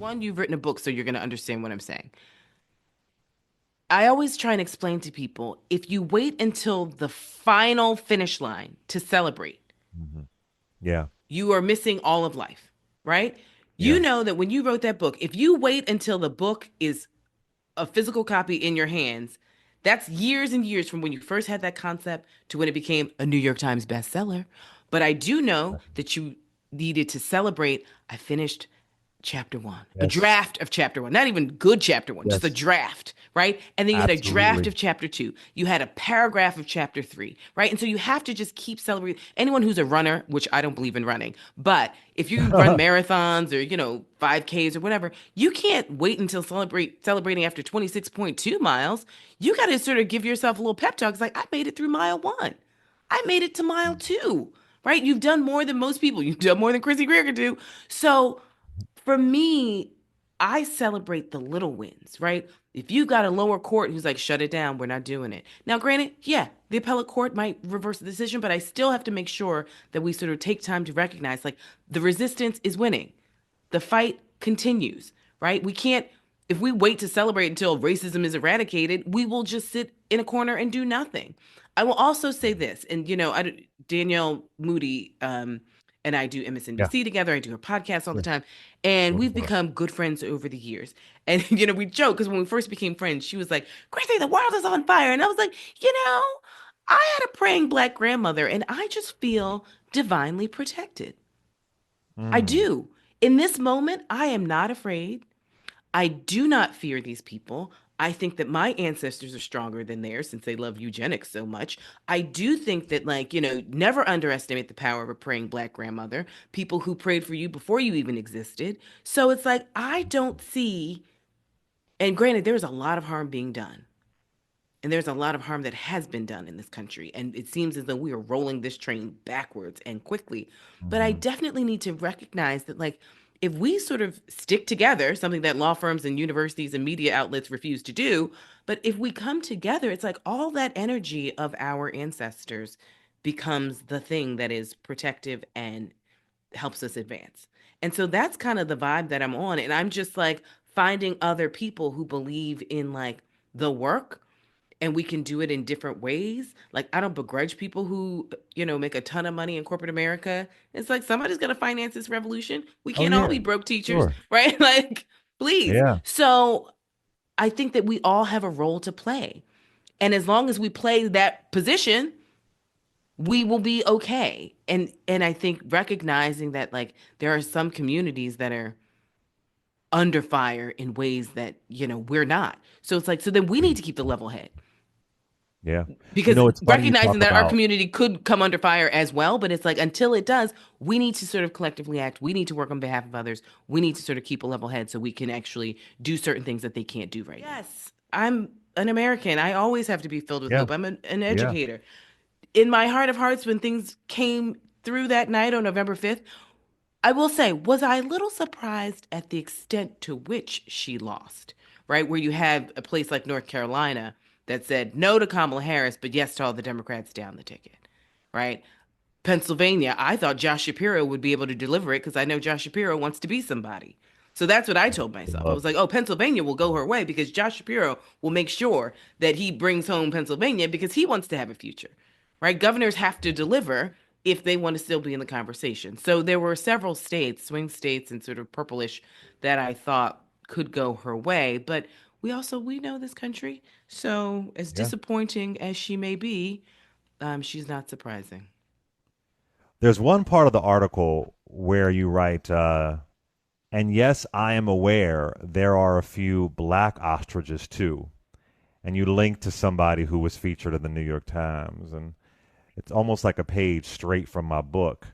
One, you've written a book, so you're going to understand what I'm saying. I always try and explain to people if you wait until the final finish line to celebrate, Hmm. Yeah. you are missing all of life, right? You Yeah. know that when you wrote that book, if you wait until the book is a physical copy in your hands, that's years and years from when you first had that concept to when it became a New York Times bestseller. But I do know that you needed to celebrate. I finished chapter one, a Yes. draft of chapter one, not even good chapter one, just a Yes. draft, right? And then you had a draft Absolutely. of chapter two. You had a paragraph of chapter three, right? And so you have to just keep celebrating. Anyone who's a runner, which I don't believe in running, but if you run marathons or, 5Ks or whatever, you can't wait until celebrating after 26.2 miles. You got to sort of give yourself a little pep talk. It's like, I made it through mile one. I made it to mile two, right? You've done more than most people. You've done more than Chrissy Greer could do. So for me, I celebrate the little wins, right? If you got a lower court who's like, shut it down, we're not doing it. Now, granted, yeah, the appellate court might reverse the decision, but I still have to make sure that we sort of take time to recognize like the resistance is winning. The fight continues, right? We can't, if we wait to celebrate until racism is eradicated, we will just sit in a corner and do nothing. I will also say this, and Danielle Moody and I do Yeah. MSNBC together. I do her podcast all the Yeah. time, and Sure. we've become good friends over the years. And we joke because when we first became friends, she was like, "Chrissy, the world is on fire," and I was like, I had a praying black grandmother, and I just feel divinely protected. I Mm. do. In this moment, I am not afraid. I do not fear these people. I think that my ancestors are stronger than theirs since they love eugenics so much. I do think that, like, never underestimate the power of a praying black grandmother, people who prayed for you before you even existed. So it's like, I don't see, and granted, there's a lot of harm being done. And there's a lot of harm that has been done in this country. And it seems as though we are rolling this train backwards and quickly. But I Hmm. definitely need to recognize that, like, if we sort of stick together, something that law firms and universities and media outlets refuse to do, but if we come together, it's like all that energy of our ancestors becomes the thing that is protective and helps us advance. And so that's kind of the vibe that I'm on. And I'm just like finding other people who believe in like the work and we can do it in different ways. Like I don't begrudge people who, make a ton of money in corporate America. It's like somebody's going to finance this revolution. We Oh can't all yeah. be broke teachers, Sure. right? Like please. Yeah. So I think that we all have a role to play. And as long as we play that position, we will be okay. And I think recognizing that like there are some communities that are under fire in ways that, we're not. So it's like so then we need to keep the level head Yeah. because It's funny you recognizing talk that our about. community could come under fire as well, but it's like until it does, we need to sort of collectively act. We need to work on behalf of others. We need to sort of keep a level head so we can actually do certain things that they can't do right now. Yes, I'm an American. I always have to be filled with Yeah. hope. I'm an Yeah. educator. In my heart of hearts, when things came through that night on November 5th, I will say, was I a little surprised at the extent to which she lost, right? Where you had a place like North Carolina that said no to Kamala Harris, but yes to all the Democrats down the ticket, right? Pennsylvania, I thought Josh Shapiro would be able to deliver it because I know Josh Shapiro wants to be somebody. So that's what I told myself. I Love. was like, oh, Pennsylvania will go her way because Josh Shapiro will make sure that he brings home Pennsylvania because he wants to have a future, right? Governors have to deliver if they want to still be in the conversation. So there were several states, swing states and sort of purplish, that I thought could go her way. But we know this country. So as Yeah. disappointing as she may be, she's not surprising. There's one part of the article where you write, and yes, I am aware there are a few black ostriches too. And you link to somebody who was featured in the New York Times. And it's almost like a page straight from my book,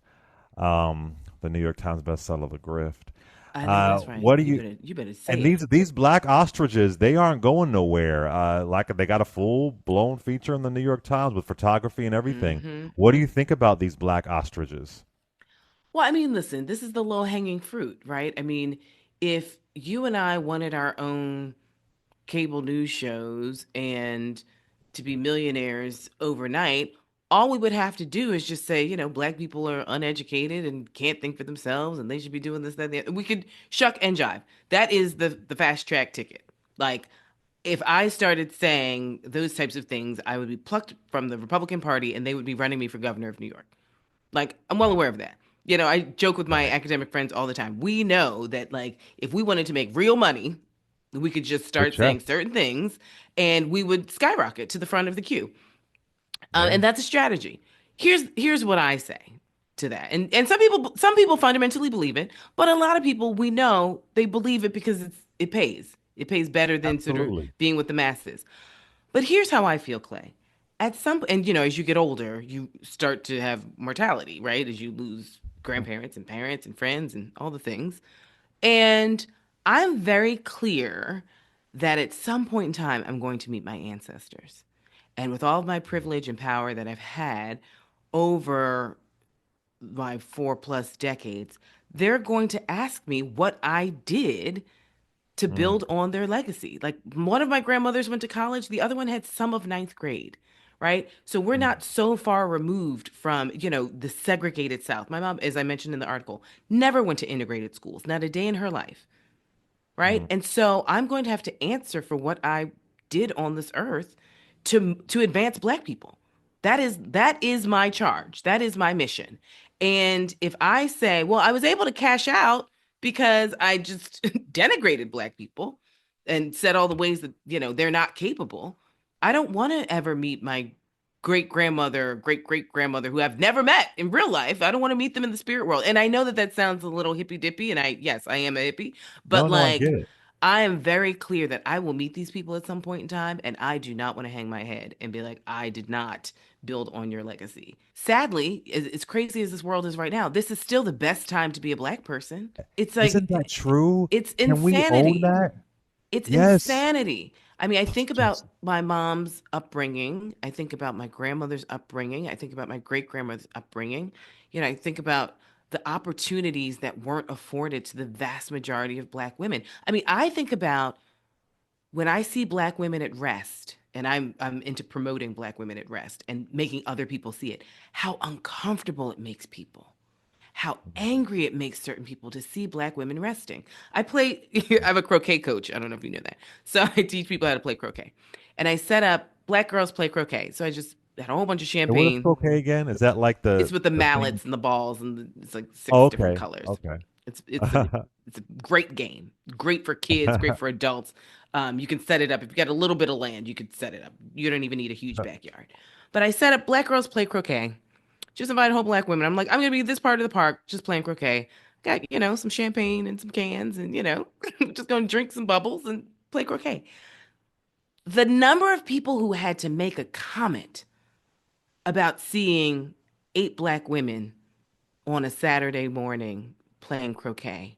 the New York Times bestseller, The Grift. I know that's right. What do you You better say And it. these black ostriches, they aren't going nowhere. Like they got a full blown feature in the New York Times with photography and everything. Hmm. What do you think about these black ostriches? Well, I mean, listen, this is the low hanging fruit, right? I mean, if you and I wanted our own cable news shows and to be millionaires overnight, all we would have to do is just say, black people are uneducated and can't think for themselves and they should be doing this, that, and the other. We could shuck and jive. That is the fast track ticket. Like, if I started saying those types of things, I would be plucked from the Republican Party and they would be running me for governor of New York. Like, I'm well aware of that. I joke with my Right. academic friends all the time. We know that, like, if we wanted to make real money, we could just Good start check. saying certain things and we would skyrocket to the front of the queue. Yeah. And that's a strategy. Here's what I say to that. And some people fundamentally believe it, but a lot of people, we know, they believe it because it pays. It pays better than sort of Absolutely. being with the masses. But here's how I feel, Clay. And as you get older, you start to have mortality, right? As you lose grandparents and parents and friends and all the things. And I'm very clear that at some point in time, I'm going to meet my ancestors. And with all of my privilege and power that I've had over my 4+ decades, they're going to ask me what I did to Mm. build on their legacy. Like, one of my grandmothers went to college, the other one had some of ninth grade, right? So we're Mm. not so far removed from, the segregated South. My mom, as I mentioned in the article, never went to integrated schools, not a day in her life, right? Mm. And so I'm going to have to answer for what I did on this earth to advance black people. That is my charge. That is my mission. And if I say, well, I was able to cash out because I just denigrated black people and said all the ways that, they're not capable, I don't want to ever meet my great grandmother, great great grandmother who I've never met in real life. I don't want to meet them in the spirit world. And I know that that sounds a little hippy dippy, and yes, I am a hippie, No, but no, I get like, it. I am very clear that I will meet these people at some point in time, and I do not want to hang my head and be like, I did not build on your legacy. Sadly, as crazy as this world is right now, this is still the best time to be a black person. It's Isn't like, that true? it's Can we own insanity. that? It's Yes. insanity. I mean, I think about Just my mom's upbringing. I think about my grandmother's upbringing. I think about my great grandmother's upbringing. I think about the opportunities that weren't afforded to the vast majority of black women. I mean, I think about when I see black women at rest, and I'm into promoting black women at rest and making other people see it, how uncomfortable it makes people, how angry it makes certain people to see black women resting. I'm a croquet coach. I don't know if you know that. So I teach people how to play croquet. And I set up black girls play croquet. So I just had a whole bunch of and what is champagne. croquet again? Is that like It's with the the thing? mallets and the balls, and it's like Oh, six different okay. colors. Okay. It's a great game. Great for kids, great for adults. You can set it up if you got a little bit of land. You could set it up. You don't even need a huge backyard. But I set up black girls play croquet. Just invited whole black women. I'm like, I'm gonna be this part of the park, just playing croquet. Got some champagne and some cans, and just gonna drink some bubbles and play croquet. The number of people who had to make a comment about seeing 8 black women on a Saturday morning playing croquet.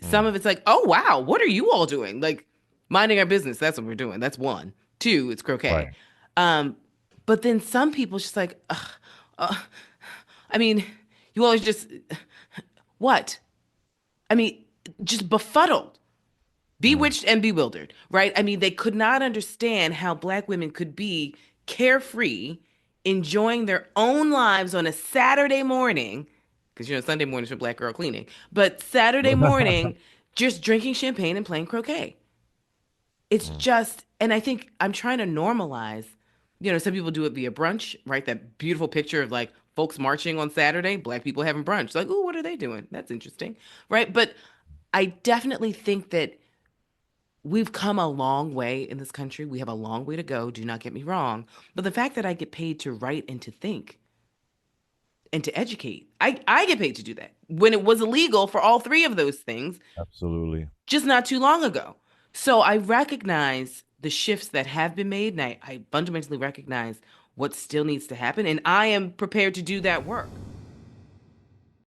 Some Mm. of it's like, oh wow, what are you all doing? Like, minding our business. That's what we're doing. That's one. Two, it's croquet. Right. Um, but then some people just like, ugh, uh, I mean, you always just what? I mean, just befuddled, Mm. bewitched, and bewildered, right? I mean, they could not understand how black women could be carefree, enjoying their own lives on a Saturday morning, because Sunday mornings for black girl cleaning, but Saturday morning, just drinking champagne and playing croquet. It's Mm. just, and I think I'm trying to normalize. Some people do it via brunch, right? That beautiful picture of like folks marching on Saturday, black people having brunch. Like, oh, what are they doing? That's interesting, right? But I definitely think that we've come a long way in this country. We have a long way to go. Do not get me wrong. But the fact that I get paid to write and to think and to educate, I get paid to do that when it was illegal for all three of those things Absolutely. just not too long ago. So I recognize the shifts that have been made, and I fundamentally recognize what still needs to happen, and I am prepared to do that work.